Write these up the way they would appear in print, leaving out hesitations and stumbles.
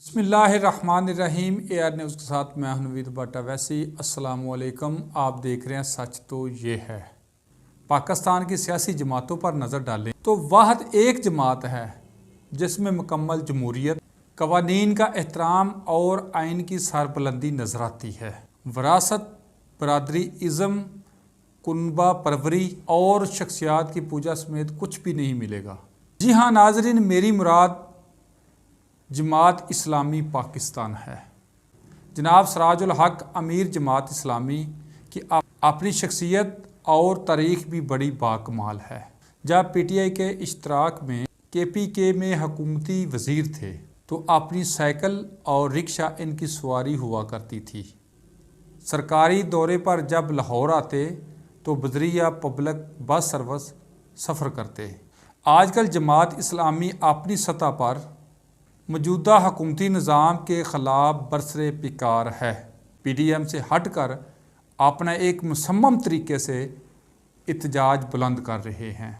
بسم اللہ الرحمن الرحیم AR نیوز کے ساتھ میں نوید بٹا ویسی السلام علیکم۔ آپ دیکھ رہے ہیں سچ تو یہ ہے۔ پاکستان کی سیاسی جماعتوں پر نظر ڈالیں تو واحد ایک جماعت ہے جس میں مکمل جمہوریت، قوانین کا احترام اور آئین کی سربلندی نظر آتی ہے۔ وراثت، برادری ازم، کنبہ پروری اور شخصیات کی پوجا سمیت کچھ بھی نہیں ملے گا۔ جی ہاں ناظرین، میری مراد جماعت اسلامی پاکستان ہے۔ جناب سراج الحق امیر جماعت اسلامی کی اپنی شخصیت اور تاریخ بھی بڑی باکمال ہے۔ جب PTI کے اشتراک میں KPK میں حکومتی وزیر تھے تو اپنی سائیکل اور رکشہ ان کی سواری ہوا کرتی تھی۔ سرکاری دورے پر جب لاہور آتے تو بذریعہ پبلک بس سروس سفر کرتے۔ آج کل جماعت اسلامی اپنی سطح پر موجودہ حکومتی نظام کے خلاف برسر پیکار ہے۔ PDM سے ہٹ کر اپنا ایک مصمم طریقے سے احتجاج بلند کر رہے ہیں۔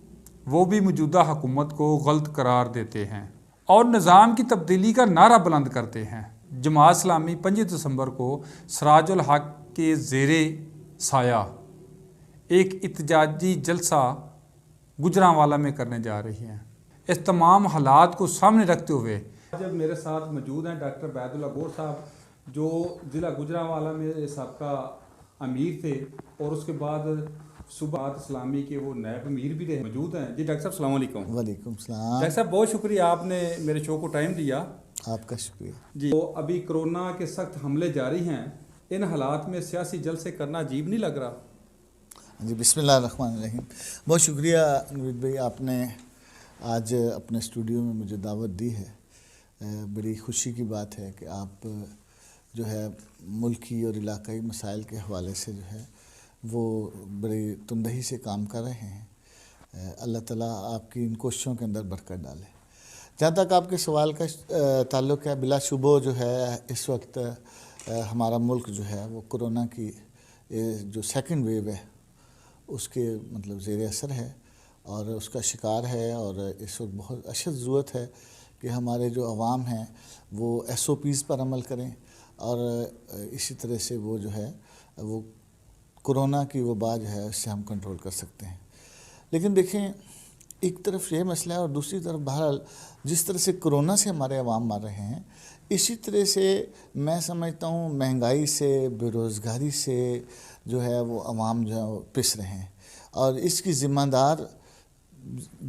وہ بھی موجودہ حکومت کو غلط قرار دیتے ہیں اور نظام کی تبدیلی کا نعرہ بلند کرتے ہیں۔ جماعت اسلامی 5 دسمبر کو سراج الحق کے زیر سایہ ایک احتجاجی جلسہ گوجرانوالہ میں کرنے جا رہی ہیں۔ اس تمام حالات کو سامنے رکھتے ہوئے جب میرے ساتھ موجود ہیں ڈاکٹر عبید اللہ گور صاحب، جو ضلع گوجرانوالہ میں سابقہ امیر تھے اور اس کے بعد صوبہ اسلامی کے وہ نائب امیر بھی رہے، موجود ہیں۔ جی ڈاکٹر صاحب السلام علیکم۔ وعلیکم السلام۔ ڈاکٹر صاحب بہت شکریہ، آپ نے میرے شو کو ٹائم دیا۔ آپ کا شکریہ جی، تو ابھی کرونا کے سخت حملے جاری ہیں، ان حالات میں سیاسی جلسے کرنا عجیب نہیں لگ رہا؟ جی بسم اللہ الرحمن الرحیم۔ بہت شکریہ نوید بھائی، آپ نے آج اپنے اسٹوڈیو میں مجھے دعوت دی ہے۔ بڑی خوشی کی بات ہے کہ آپ جو ہے ملکی اور علاقائی مسائل کے حوالے سے جو ہے وہ بڑی تندہی سے کام کر رہے ہیں۔ اللہ تعالیٰ آپ کی ان کوششوں کے اندر برکت ڈالے۔ جہاں تک آپ کے سوال کا تعلق ہے، بلا شبہ جو ہے اس وقت ہمارا ملک جو ہے وہ کرونا کی جو سیکنڈ ویو ہے اس کے مطلب زیر اثر ہے اور اس کا شکار ہے، اور اس وقت بہت اشد ضرورت ہے کہ ہمارے جو عوام ہیں وہ SOPs پر عمل کریں اور اسی طرح سے وہ جو ہے وہ کرونا کی وبا جو ہے اس سے ہم کنٹرول کر سکتے ہیں۔ لیکن دیکھیں، ایک طرف یہ مسئلہ ہے اور دوسری طرف بہرحال جس طرح سے کرونا سے ہمارے عوام مر رہے ہیں، اسی طرح سے میں سمجھتا ہوں مہنگائی سے، بے روزگاری سے جو ہے وہ عوام جو ہے وہ پس رہے ہیں، اور اس کی ذمہ دار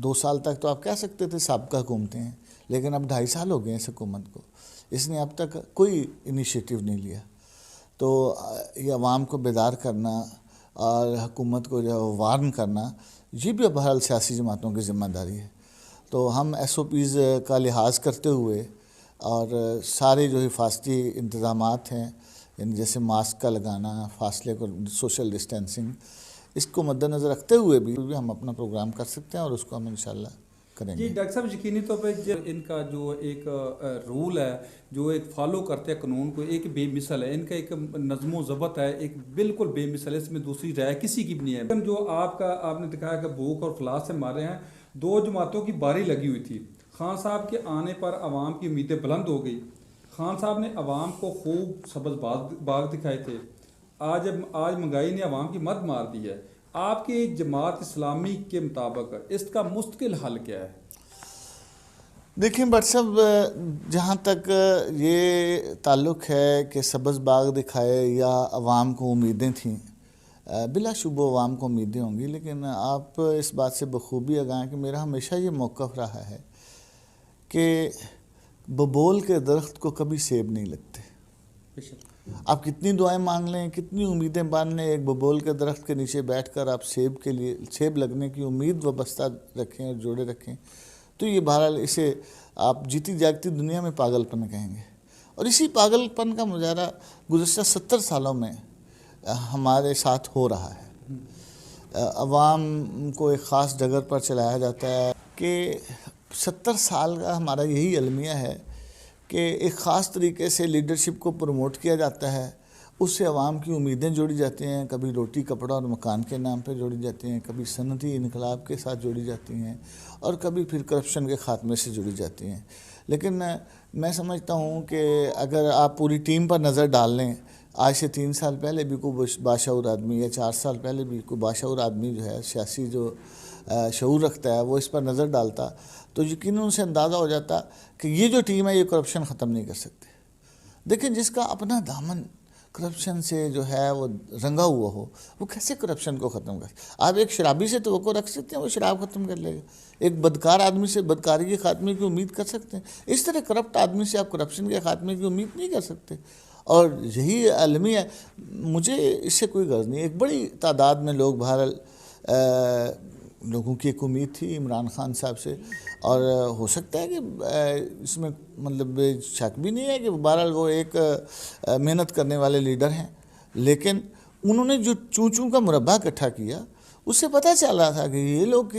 2 سال تک تو آپ کہہ سکتے تھے سابقہ حکومتیں ہیں، لیکن اب 2.5 سال ہو گئے ہیں اس حکومت کو، اس نے اب تک کوئی انیشیٹو نہیں لیا۔ تو یہ عوام کو بیدار کرنا اور حکومت کو جو ہے وارن کرنا، یہ بھی بہرحال سیاسی جماعتوں کی ذمہ داری ہے۔ تو ہم SOPs کا لحاظ کرتے ہوئے اور سارے جو حفاظتی انتظامات ہیں، یعنی جیسے ماسک کا لگانا، فاصلے کو، سوشل ڈسٹینسنگ، اس کو مد نظر رکھتے ہوئے بھی ہم اپنا پروگرام کر سکتے ہیں اور اس کو ہم انشاءاللہ کریں گے۔ جی ڈاکٹر صاحب، یقینی طور پہ ان کا جو ایک رول ہے، جو ایک فالو کرتے ہیں قانون کو، ایک بے مثل ہے، ان کا ایک نظم و ضبط ہے، ایک بالکل بے مثل ہے، اس میں دوسری رائے کسی کی بھی نہیں ہے۔ جو آپ نے دکھایا کہ بھوک اور افلاس سے مارے ہیں، 2 جماعتوں کی باری لگی ہوئی تھی۔ خان صاحب کے آنے پر عوام کی امیدیں بلند ہو گئی۔ خان صاحب نے عوام کو خوب سبز باغ دکھائے تھے۔ آج مہنگائی نے عوام کی مد مار دی ہے۔ آپ کی جماعت اسلامی کے مطابق اس کا مستقل حل کیا ہے؟ دیکھیں بٹ صاحب، جہاں تک یہ تعلق ہے کہ سبز باغ دکھائے یا عوام کو امیدیں تھیں، بلا شبہ عوام کو امیدیں ہوں گی، لیکن آپ اس بات سے بخوبی آگاہ ہیں کہ میرا ہمیشہ یہ موقف رہا ہے کہ ببول کے درخت کو کبھی سیب نہیں لگتے۔ آپ کتنی دعائیں مانگ لیں، کتنی امیدیں باندھ لیں، ایک ببول کے درخت کے نیچے بیٹھ کر آپ سیب لگنے کی امید وابستہ رکھیں اور جوڑے رکھیں، تو یہ بہرحال اسے آپ جیتی جاگتی دنیا میں پاگل پن کہیں گے۔ اور اسی پاگل پن کا مظاہرہ گزشتہ 70 سالوں میں ہمارے ساتھ ہو رہا ہے۔ عوام کو ایک خاص ڈگر پر چلایا جاتا ہے کہ 70 سال کا ہمارا یہی المیہ ہے کہ ایک خاص طریقے سے لیڈرشپ کو پروموٹ کیا جاتا ہے، اس سے عوام کی امیدیں جوڑی جاتی ہیں، کبھی روٹی کپڑا اور مکان کے نام پہ جوڑی جاتی ہیں، کبھی صنعتی انقلاب کے ساتھ جوڑی جاتی ہیں، اور کبھی پھر کرپشن کے خاتمے سے جڑی جاتی ہیں۔ لیکن میں سمجھتا ہوں کہ اگر آپ پوری ٹیم پر نظر ڈال لیں، آج سے 3 سال پہلے بھی کوئی باشعور آدمی یا 4 سال پہلے بھی کوئی باشعور آدمی جو ہے سیاسی جو شعور رکھتا ہے وہ اس پر نظر ڈالتا تو یقیناً اسے اندازہ ہو جاتا کہ یہ جو ٹیم ہے یہ کرپشن ختم نہیں کر سکتے۔ دیکھیں جس کا اپنا دامن کرپشن سے جو ہے وہ رنگا ہوا ہو وہ کیسے کرپشن کو ختم کر؟ آپ ایک شرابی سے توقع رکھ سکتے ہیں وہ شراب ختم کر لے گا؟ ایک بدکار آدمی سے بدکاری کے خاتمے کی امید کر سکتے ہیں؟ اس طرح کرپٹ آدمی سے آپ کرپشن کے خاتمے کی امید نہیں کر سکتے۔ اور یہی عالمی ہے، مجھے اس سے کوئی غرض نہیں۔ ایک بڑی تعداد میں لوگ بہرحال لوگوں کی ایک امید تھی عمران خان صاحب سے، اور ہو سکتا ہے کہ اس میں مطلب شک بھی نہیں ہے کہ بہرحال وہ ایک محنت کرنے والے لیڈر ہیں، لیکن انہوں نے جو چوں کا مربع اکٹھا کیا اس سے پتہ چل رہا تھا کہ یہ لوگ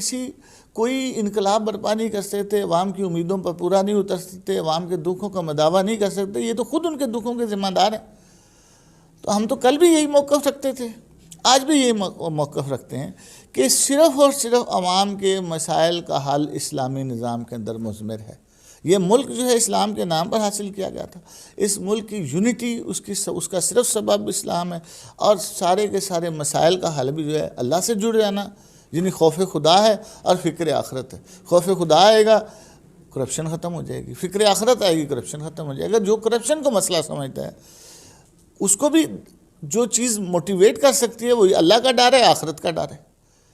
کوئی انقلاب برپا نہیں کر سکتے، عوام کی امیدوں پر پورا نہیں اتر سکتے، عوام کے دکھوں کا مداوع نہیں کر سکتے، یہ تو خود ان کے دکھوں کے ذمہ دار ہیں۔ تو ہم تو کل بھی یہی موقف رکھتے تھے، آج بھی یہی موقف رکھتے ہیں کہ صرف اور صرف عوام کے مسائل کا حل اسلامی نظام کے اندر مضمر ہے۔ یہ ملک جو ہے اسلام کے نام پر حاصل کیا گیا تھا، اس ملک کی یونٹی اس کا صرف سبب اسلام ہے، اور سارے کے سارے مسائل کا حل بھی جو ہے اللہ سے جڑ جانا، یعنی خوف خدا ہے اور فکر آخرت ہے۔ خوف خدا آئے گا کرپشن ختم ہو جائے گی، فکر آخرت آئے گی کرپشن ختم ہو جائے گا۔ جو کرپشن کو مسئلہ سمجھتا ہے اس کو بھی جو چیز موٹیویٹ کر سکتی ہے وہی اللہ کا ڈر ہے، آخرت کا ڈر ہے۔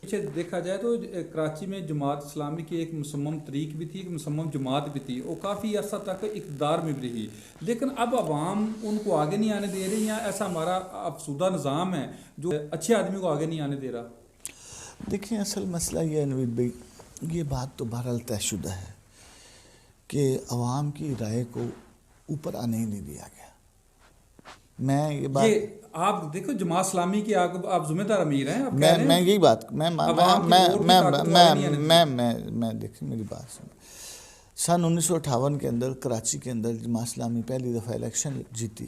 پیچھے دیکھا جائے تو کراچی میں جماعت اسلامی کی ایک مصمم طریق بھی تھی، ایک مصمم جماعت بھی تھی، وہ کافی عرصہ تک اقتدار میں بھی رہی، لیکن اب عوام ان کو آگے نہیں آنے دے رہی، یا ایسا ہمارا افسودہ نظام ہے جو اچھے آدمی کو آگے نہیں آنے دے رہا؟ دیکھیں اصل مسئلہ یہ ہے نوید بھائی، یہ بات تو بہرحال طے شدہ ہے کہ عوام کی رائے کو اوپر آنے ہی نہیں دیا گیا۔ میں یہ بات آپ دیکھو جماعت اسلامی کی آپ ذمہ دار امیر ہیں، میں یہی بات میں دیکھیں میری بات سن، سن 1958 کے اندر کراچی کے اندر جماعت اسلامی پہلی دفعہ الیکشن جیتی،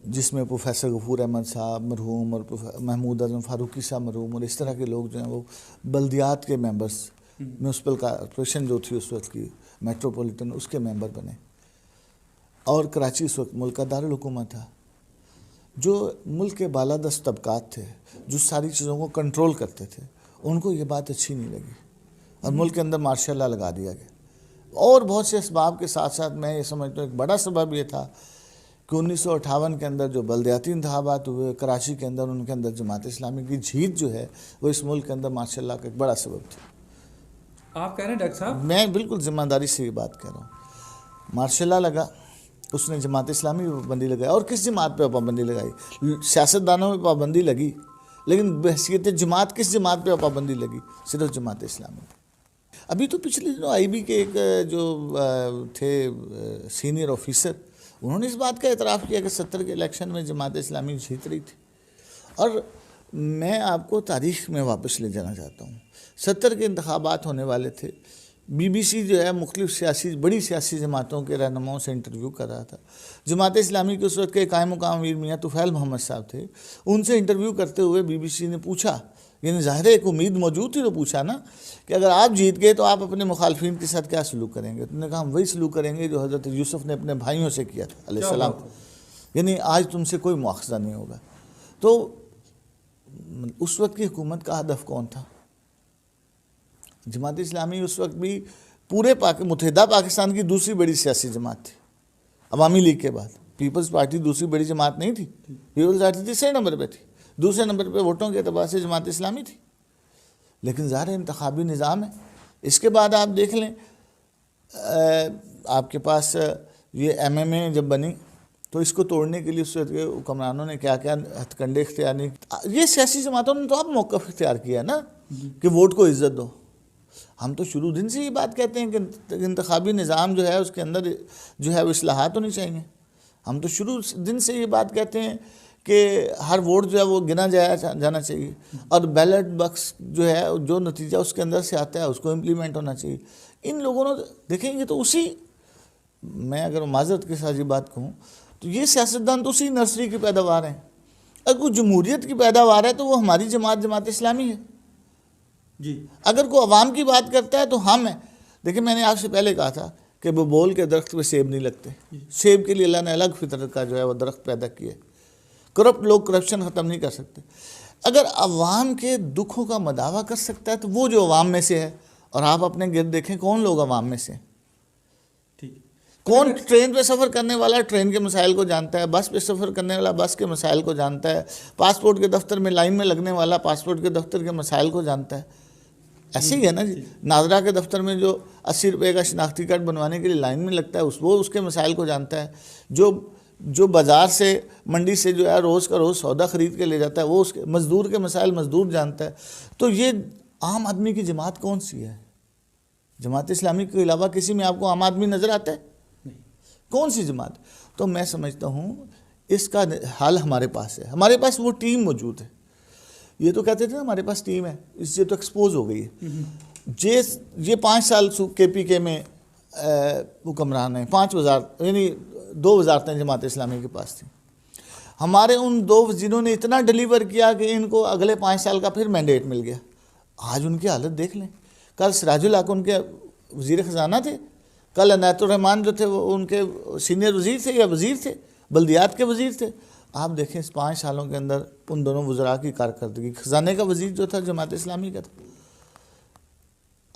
جس میں پروفیسر غفور احمد صاحب مرحوم اور محمود اعظم فاروقی صاحب مرحوم اور اس طرح کے لوگ جو ہیں وہ بلدیات کے ممبرز، میونسپل کارپوریشن جو تھی اس وقت کی میٹروپولیٹن، اس کے ممبر بنے، اور کراچی اس وقت ملک کا دارالحکومت تھا۔ جو ملک کے بالادست طبقات تھے جو ساری چیزوں کو کنٹرول کرتے تھے ان کو یہ بات اچھی نہیں لگی اور ملک کے اندر مارشل لا لگا دیا گیا، اور بہت سے اسباب کے ساتھ ساتھ میں یہ سمجھتا ہوں ایک بڑا سبب یہ تھا کہ 1958 کے اندر جو بلدیاتی انتخابات ہوئے کراچی کے اندر، ان کے اندر جماعت اسلامی کی جیت جو ہے وہ اس ملک کے اندر مارشل لا کا ایک بڑا سبب تھی۔ آپ کہہ رہے ہیں ڈاکٹر صاحب؟ میں بالکل ذمہ داری سے یہ بات کہہ رہا ہوں، مارشل لا لگا، اس نے جماعت اسلامی پہ پابندی لگائی، اور کس جماعت پہ پابندی لگائی؟ سیاستدانوں پہ پابندی لگی، لیکن بحیثیت جماعت کس جماعت پہ پابندی لگی؟ صرف جماعت اسلامی پہ۔ ابھی تو پچھلے دنوں آئی بی کے ایک جو تھے سینئر آفیسر، انہوں نے اس بات کا اعتراف کیا کہ 70 کے الیکشن میں جماعت اسلامی جیت رہی تھی۔ اور میں آپ کو تاریخ میں واپس لے جانا چاہتا ہوں، 70 کے انتخابات ہونے والے تھے، بی بی سی جو ہے مختلف بڑی سیاسی جماعتوں کے رہنماؤں سے انٹرویو کر رہا تھا۔ جماعت اسلامی کے اس وقت کے قائم مقام امیر میاں طفیل محمد صاحب تھے، ان سے انٹرویو کرتے ہوئے بی بی سی نے پوچھا، یعنی ظاہر ایک امید موجود تھی، تو پوچھا نا کہ اگر آپ جیت گئے تو آپ اپنے مخالفین کے ساتھ کیا سلوک کریں گے؟ تو انہوں نے کہا ہم وہی سلوک کریں گے جو حضرت یوسف نے اپنے بھائیوں سے کیا تھا علیہ السلام، یعنی آج تم سے کوئی مواخذہ نہیں ہوگا۔ تو اس وقت کی حکومت کا ہدف کون تھا؟ جماعت اسلامی اس وقت بھی پورے متحدہ پاکستان کی دوسری بڑی سیاسی جماعت تھی، عوامی لیگ کے بعد۔ پیپلز پارٹی دوسری بڑی جماعت نہیں تھی، پیپلز پارٹی تیسرے نمبر پہ تھی، دوسرے نمبر پہ ووٹوں کے اعتبار سے جماعت اسلامی تھی، لیکن ظاہر انتخابی نظام ہے۔ اس کے بعد آپ دیکھ لیں آپ کے پاس یہ ایم ایم اے جب بنی تو اس کو توڑنے کے لیے اس وقت کے حکمرانوں نے کیا کیا ہتھ کنڈے اختیار نہیں، یہ سیاسی جماعتوں نے تو اب موقف اختیار کیا نا کہ ووٹ کو عزت دو۔ ہم تو شروع دن سے یہ بات کہتے ہیں کہ انتخابی نظام جو ہے اس کے اندر جو ہے وہ اصلاحات ہونی چاہیے۔ ہم تو شروع دن سے یہ بات کہتے ہیں کہ ہر ووٹ جو ہے وہ گنا جانا چاہیے، اور بیلٹ باکس جو ہے جو نتیجہ اس کے اندر سے آتا ہے اس کو امپلیمنٹ ہونا چاہیے۔ ان لوگوں نے دیکھیں گے تو میں اگر معذرت کے ساتھ یہ بات کہوں تو یہ سیاستدان تو اسی نرسری کی پیداوار ہیں۔ اگر کوئی جمہوریت کی پیداوار ہے تو وہ ہماری جماعت اسلامی ہے جی۔ اگر کوئی عوام کی بات کرتا ہے تو ہم ہیں۔ دیکھیں میں نے آپ سے پہلے کہا تھا کہ وہ بول کے درخت پہ سیب نہیں لگتے. سیب کے لیے اللہ نے الگ فطرت کا جو ہے وہ درخت پیدا کیا ہے. کرپٹ لوگ کرپشن ختم نہیں کر سکتے. اگر عوام کے دکھوں کا مداوع کر سکتا ہے تو وہ جو عوام میں سے ہے، اور آپ اپنے گرد دیکھیں کون لوگ عوام میں سے ہیں. کون ٹرین پہ سفر کرنے والا ٹرین کے مسائل کو جانتا ہے، بس پہ سفر کرنے والا بس کے مسائل کو جانتا ہے، پاسپورٹ کے دفتر میں لائن میں لگنے والا پاسپورٹ کے دفتر کے مسائل کو جانتا ہے. ایسے ہی ہے نا جی. ناظرہ کے دفتر میں جو 80 روپے کا شناختی کارڈ بنوانے کے لیے لائن میں لگتا ہے وہ اس کے مسائل کو جانتا ہے. جو بازار سے منڈی سے جو ہے روز کا روز سودا خرید کے لے جاتا ہے وہ اس کے مزدور کے مسائل مزدور جانتا ہے. تو یہ عام آدمی کی جماعت کون سی ہے؟ جماعت اسلامی کے علاوہ کسی میں آپ کو عام آدمی نظر آتا ہے؟ کون سی جماعت؟ تو میں سمجھتا ہوں اس کا حل ہمارے پاس ہے. ہمارے پاس وہ ٹیم موجود ہے. یہ تو کہتے تھے ہمارے پاس ٹیم ہے، اس سے تو ایکسپوز ہو گئی ہے. یہ 5 سال کے پی کے میں حکمران ہیں. 5 وزارت یعنی 2 وزارتیں جماعت اسلامی کے پاس تھیں. ہمارے ان 2 وزیروں نے اتنا ڈیلیور کیا کہ ان کو اگلے 5 سال کا پھر مینڈیٹ مل گیا. آج ان کی حالت دیکھ لیں. کل سراج الحق ان کے وزیر خزانہ تھے، کل عنایت الرحمن جو تھے وہ ان کے سینئر وزیر تھے یا وزیر تھے، بلدیات کے وزیر تھے. آپ دیکھیں اس 5 سالوں کے اندر ان دونوں وزراء کی کارکردگی. خزانے کا وزیر جو تھا جماعت اسلامی کا تھا.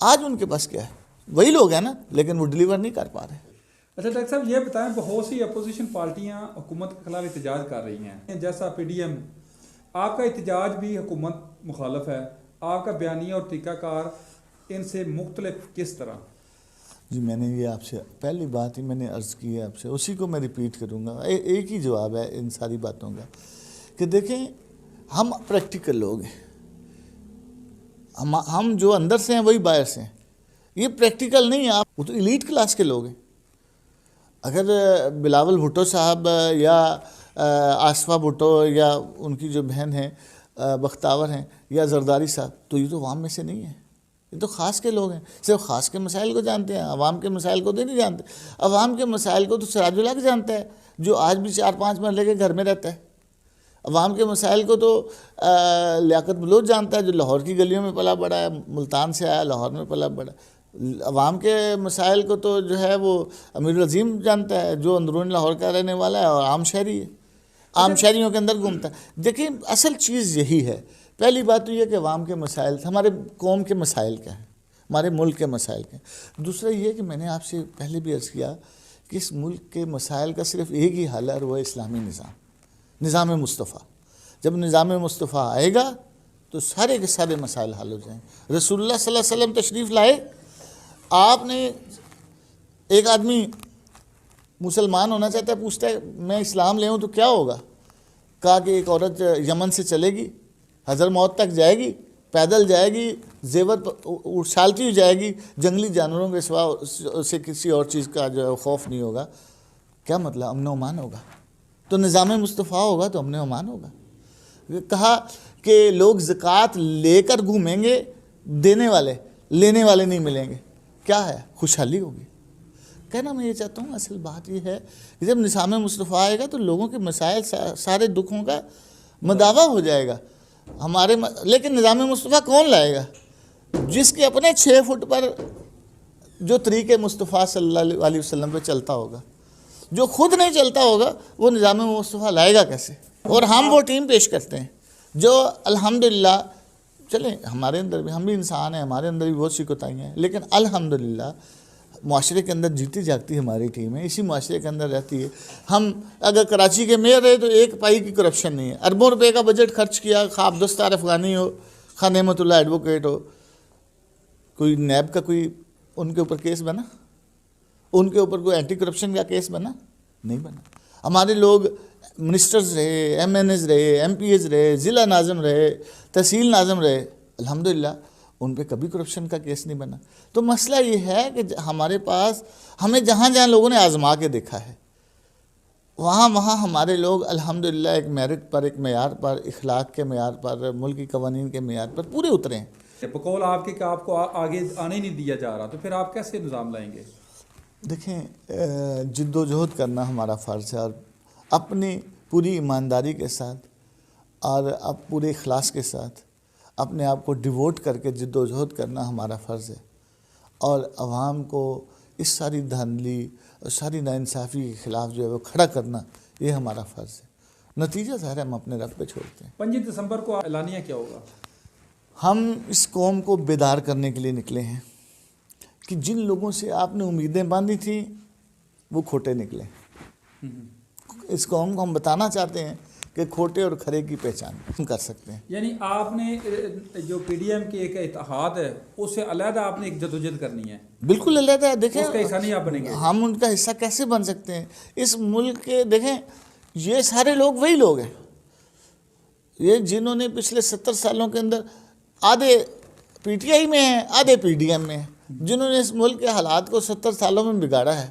آج ان کے پاس کیا ہے؟ وہی لوگ ہیں نا، لیکن وہ ڈیلیور نہیں کر پا رہے. اچھا ڈاکٹر صاحب یہ بتائیں، بہت سی اپوزیشن پارٹیاں حکومت کے خلاف احتجاج کر رہی ہیں، جیسا پی ڈی ایم. آپ کا احتجاج بھی حکومت مخالف ہے، آپ کا بیانیہ اور طریقہ کار ان سے مختلف کس طرح؟ جی میں نے یہ آپ سے پہلی بات ہی میں نے عرض کی ہے آپ سے، اسی کو میں ریپیٹ کروں گا. ایک ہی جواب ہے ان ساری باتوں کا کہ دیکھیں ہم پریکٹیکل لوگ ہیں. ہم جو اندر سے ہیں وہی باہر سے ہیں. یہ پریکٹیکل نہیں ہے. آپ وہ تو ایلیٹ کلاس کے لوگ ہیں. اگر بلاول بھٹو صاحب یا آصفہ بھٹو یا ان کی جو بہن ہیں بختاور ہیں یا زرداری صاحب، تو یہ تو عوام میں سے نہیں ہیں. یہ تو خاص کے لوگ ہیں. صرف خاص کے مسائل کو جانتے ہیں، عوام کے مسائل کو نہیں جانتے. عوام کے مسائل کو تو سراج الحق جانتا ہے جو آج بھی 4-5 محلے کے گھر میں رہتا ہے. عوام کے مسائل کو تو لیاقت بلوچ جانتا ہے جو لاہور کی گلیوں میں پلا بڑا ہے، ملتان سے آیا لاہور میں پلا بڑا. عوام کے مسائل کو تو جو ہے وہ امیر العظیم جانتا ہے جو اندرون لاہور کا رہنے والا ہے اور عام شہری ہے، عام شہریوں کے اندر گھومتا ہے. دیکھیں اصل چیز یہی ہے. پہلی بات تو یہ کہ عوام کے مسائل، ہمارے قوم کے مسائل کیا ہیں، ہمارے ملک کے مسائل کیا ہیں. دوسرا یہ کہ میں نے آپ سے پہلے بھی عرض کیا کہ اس ملک کے مسائل کا صرف ایک ہی حل ہے، وہ اسلامی نظام مصطفیٰ. جب نظام مصطفیٰ آئے گا تو سارے کے سارے مسائل حل ہو جائیں. رسول اللہ صلی اللہ علیہ وسلم تشریف لائے. آپ نے ایک آدمی مسلمان ہونا چاہتا ہے، پوچھتا ہے میں اسلام لے ہوں تو کیا ہوگا؟ کہا کہ ایک عورت یمن سے چلے گی، حضر موت تک جائے گی، پیدل جائے گی، زیور اچھالتی ہوئی جائے گی، جنگلی جانوروں کے سوا اسے کسی اور چیز کا جو ہے خوف نہیں ہوگا. کیا مطلب؟ امن و امان ہوگا. تو نظام مصطفیٰ ہوگا تو امن و امان ہوگا. کہا کہ لوگ زکوٰۃ لے کر گھومیں گے، دینے والے لینے والے نہیں ملیں گے. کیا ہے؟ خوشحالی ہوگی. کہنا میں یہ چاہتا ہوں اصل بات یہ ہے کہ جب نظام مصطفیٰ آئے گا تو لوگوں کے مسائل سارے دکھوں کا مداوع ہو جائے گا. لیکن نظام مصطفیٰ کون لائے گا؟ جس کے اپنے 6 فٹ پر جو طریقے مصطفیٰ صلی اللہ علیہ وسلم پہ چلتا ہوگا. جو خود نہیں چلتا ہوگا وہ نظام مصطفیٰ لائے گا کیسے؟ اور ہم وہ ٹیم پیش کرتے ہیں جو الحمدللہ چلیں ہمارے اندر بھی، ہم بھی انسان ہیں، ہمارے اندر بھی بہت سی کوتاہیاں ہیں، لیکن الحمدللہ معاشرے کے اندر جیتی جاگتی ہماری ٹیم ہے. اسی معاشرے کے اندر رہتی ہے. ہم اگر کراچی کے میئر رہے تو 1 پائی کی کرپشن نہیں ہے. اربوں روپے کا بجٹ خرچ کیا، خواب دستار افغانی ہو، خان نعمت اللہ ایڈوکیٹ ہو، کوئی نیب کا کوئی ان کے اوپر کیس بنا؟ ان کے اوپر کوئی اینٹی کرپشن کا کیس بنا؟ نہیں بنا. ہمارے لوگ منسٹرز رہے، ایم این ایز رہے، ایم پی ایز رہے، ضلع ناظم رہے، تحصیل ناظم رہے، الحمدللہ ان پہ کبھی کرپشن کا کیس نہیں بنا. تو مسئلہ یہ ہے کہ ہمارے پاس ہمیں جہاں جہاں لوگوں نے آزما کے دیکھا ہے وہاں ہمارے لوگ الحمدللہ ایک میرٹ پر، ایک معیار پر، اخلاق کے معیار پر، ملکی قوانین کے معیار پر پورے اترے ہیں. بقول آپ کے کہ آپ کو آگے آنے ہی نہیں دیا جا رہا، تو پھر آپ کیسے نظام لائیں گے؟ دیکھیں جد و جہد کرنا ہمارا فرض ہے، اور اپنی پوری ایمانداری کے ساتھ اور اب پورے اخلاص کے ساتھ اپنے آپ کو ڈیووٹ کر کے جد و جہد کرنا ہمارا فرض ہے. اور عوام کو اس ساری دھاندلی اور ساری ناانصافی کے خلاف جو ہے وہ کھڑا کرنا، یہ ہمارا فرض ہے۔ نتیجہ ظاہر ہم اپنے رب پہ چھوڑتے ہیں۔ 5 دسمبر کو اعلانیہ کیا ہوگا؟ ہم اس قوم کو بیدار کرنے کے لیے نکلے ہیں کہ جن لوگوں سے آپ نے امیدیں باندھی تھیں وہ کھوٹے نکلے۔ اس قوم کو ہم بتانا چاہتے ہیں کہ کھوٹے اور کھرے کی پہچان ہم کر سکتے ہیں۔ یعنی آپ نے جو پی ڈی ایم کی ایک اتحاد ہے اس سے علیحدہ آپ نے ایک جدوجہد کرنی ہے؟ بالکل علیحدہ ہے۔ دیکھیں اس کا حصہ نہیں آپ بنیں گے؟ ہم ان کا حصہ کیسے بن سکتے ہیں؟ اس ملک کے دیکھیں یہ سارے لوگ وہی لوگ ہیں، یہ جنہوں نے پچھلے 70 سالوں کے اندر آدھے پی ٹی آئی میں ہیں، آدھے پی ڈی ایم میں ہیں، جنہوں نے اس ملک کے حالات کو 70 سالوں میں بگاڑا ہے۔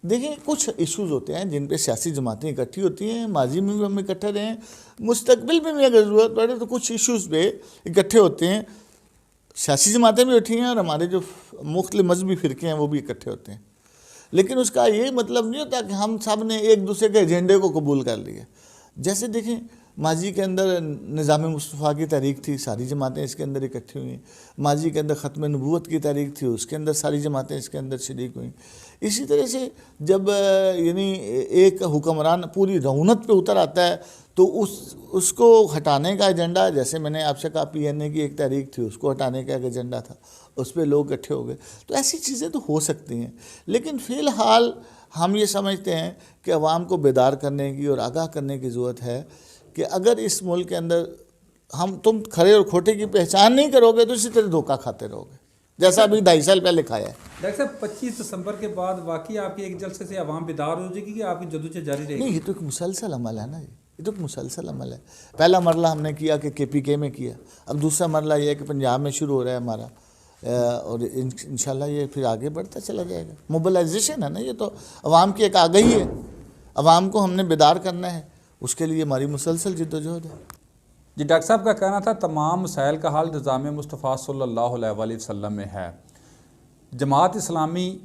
دیکھیں کچھ ایشوز ہوتے ہیں جن پہ سیاسی جماعتیں اکٹھی ہوتی ہیں، ماضی میں بھی ہم اکٹھے رہے ہیں، مستقبل میں بھی اگر ضرورت پڑے تو کچھ ایشوز پہ اکٹھے ہوتے ہیں۔ سیاسی جماعتیں بھی اٹھی ہیں اور ہمارے جو مختلف مذہبی فرقے ہیں وہ بھی اکٹھے ہوتے ہیں، لیکن اس کا یہ مطلب نہیں ہوتا کہ ہم سب نے ایک دوسرے کے ایجنڈے کو قبول کر لیا۔ جیسے دیکھیں ماضی کے اندر نظام مصطفیٰ کی تحریک تھی، ساری جماعتیں اس کے اندر اکٹھی ہوئیں۔ ماضی کے اندر ختم نبوت کی تحریک تھی، اس کے اندر ساری جماعتیں اس کے اندر شریک ہوئیں۔ اسی طرح سے جب یعنی ایک حکمران پوری رونت پہ اتر آتا ہے تو اس کو ہٹانے کا ایجنڈا، جیسے میں نے آپ سے کہا پی این اے کی ایک تحریک تھی، اس کو ہٹانے کا ایک ایجنڈا تھا، اس پہ لوگ اکٹھے ہو گئے۔ تو ایسی چیزیں تو ہو سکتی ہیں، لیکن فی الحال ہم یہ سمجھتے ہیں کہ عوام کو بیدار کرنے کی اور آگاہ کرنے کی ضرورت ہے کہ اگر اس ملک کے اندر تم کھرے اور کھوٹے کی پہچان نہیں کرو گے تو اسی طرح دھوکہ کھاتے رہو گے، جیسا ابھی 2.5 سال پہلے کھایا ہے۔ ڈاکٹر صاحب 25 دسمبر کے بعد واقعی آپ کے ایک جلسے سے عوام بیدار ہو جائے گی کہ آپ کی جدوجہد جاری رہے گی؟ نہیں، یہ تو ایک مسلسل عمل ہے نا، یہ تو ایک مسلسل عمل ہے۔ پہلا مرحلہ ہم نے کیا کہ کے پی کے میں کیا، اب دوسرا مرحلہ یہ ہے کہ پنجاب میں شروع ہو رہا ہے ہمارا، اور انشاءاللہ یہ پھر آگے بڑھتا چلا جائے گا۔ موبلائزیشن ہے نا، یہ تو عوام کی ایک آگہی ہے، عوام کو ہم نے بیدار کرنا ہے، اس کے لیے ہماری مسلسل جدوجہد ہے۔ جی ڈاکٹر صاحب کا کہنا تھا تمام مسائل کا حل نظام مصطفیٰ صلی اللہ علیہ وسلم میں ہے۔ جماعت اسلامی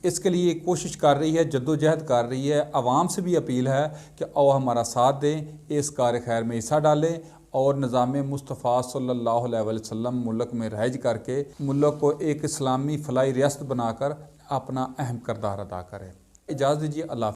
اس کے لیے کوشش کر رہی ہے، جدوجہد کر رہی ہے، عوام سے بھی اپیل ہے کہ او ہمارا ساتھ دیں، اس کار خیر میں حصہ ڈالیں اور نظام مصطفیٰ صلی اللہ علیہ وسلم ملک میں رائج کر کے ملک کو ایک اسلامی فلاحی ریاست بنا کر اپنا اہم کردار ادا کریں۔ اجازت دیجیے، اللہ حافظ۔